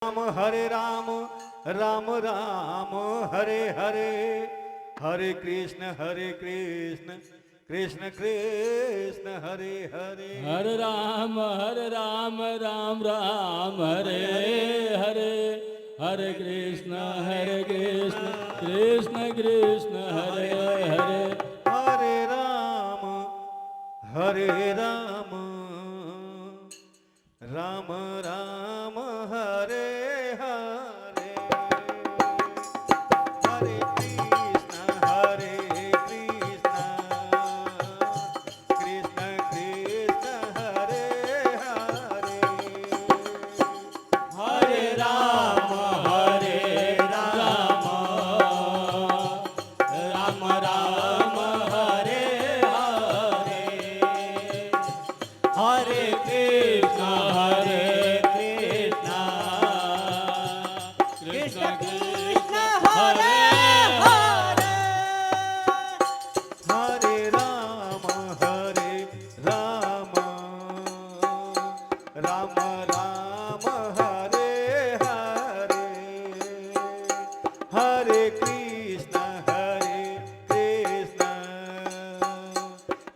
राम हरे राम राम राम हरे हरे, हरे कृष्ण कृष्ण कृष्ण हरे हरे। हरे राम राम राम हरे हरे, हरे कृष्ण कृष्ण कृष्ण हरे हरे। हरे राम राम राम हरे हरे, हरे कृष्ण कृष्ण कृष्ण हरे हरे। हरे राम राम राम हरे हरे, हरे कृष्ण कृष्ण कृष्ण हरे हरे। हरे राम राम राम हरे हरे, हरे कृष्ण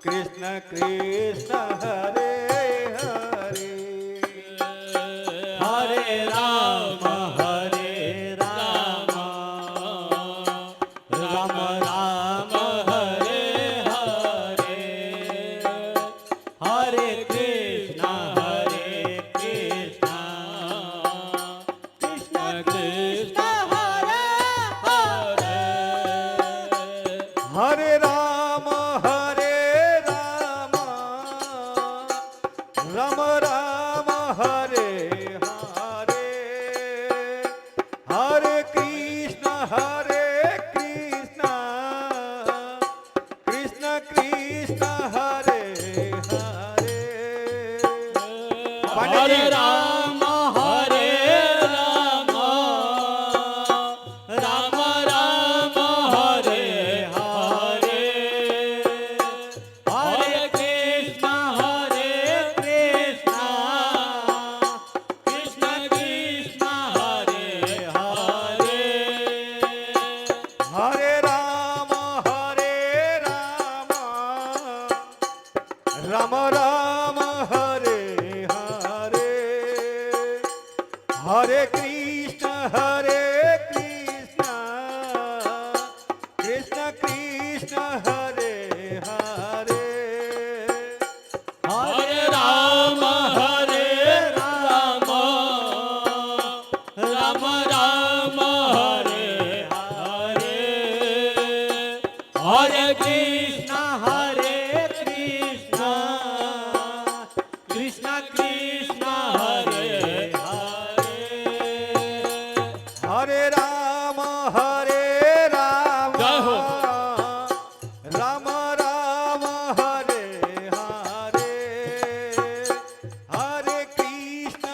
कृष्ण कृष्ण हरे हरे। हरे राम राम राम हरे हरे, हरे कृष्ण कृष्ण कृष्ण हरे हरे। हरे राम राम राम हरे हरे, हरे कृष्ण कृष्ण कृष्ण हरे हरे। पंडित हरे जी, राम राम राम हरे हरे, हरे कृष्ण कृष्ण कृष्ण हरे हरे। हरे राम राम राम हरे हरे, हरे कृष्ण कृष्ण कृष्ण हरे हरे। हरे राम राम राम हरे हरे, हरे कृष्ण कृष्ण कृष्ण हरे हरे। हरे राम जय हो। राम राम हरे हरे, हरे Krishna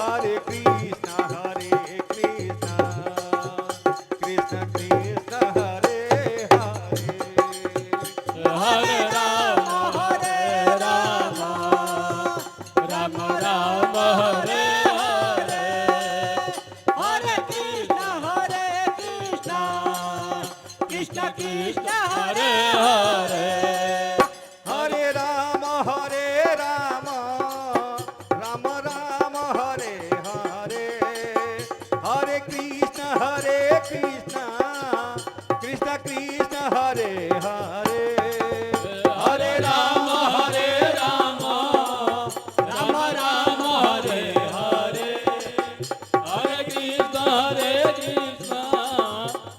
Hare Krishna, Krishna Krishna, Hare Hare. Hare Rama, Rama Rama, Hare Hare. Hare Krishna, Krishna Krishna, Hare Hare Hare. Hare Rama, Rama Rama, Hare Hare. Hare Krishna, Krishna Krishna, Hare Hare. Hare Rama, Rama Rama, Hare Hare. Hare Krishna,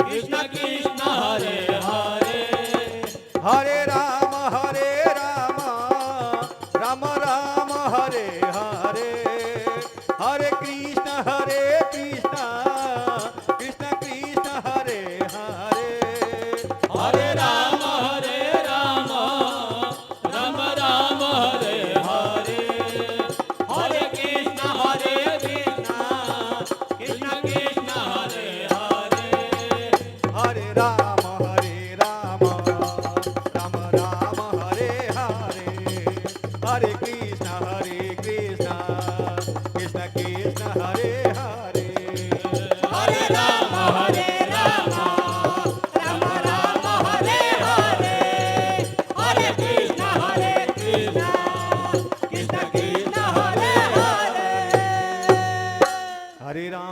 Krishna Krishna, Hare Hare. Hare Rama, Rama Rama, Hare Hare. Hare Krishna, Krishna Krishna, Hare Hare. Hare Rama, Rama Rama, Hare Hare. Hare Krishna, Krishna Krishna, Hare Hare. Hare Rama, Rama Rama, Hare Hare. Hare Krishna, Krishna Krishna, Hare Hare. Hare Rama, Rama Rama, Hare Hare. Hare Krishna, Krishna Krishna, Hare Hare. Hare Rama.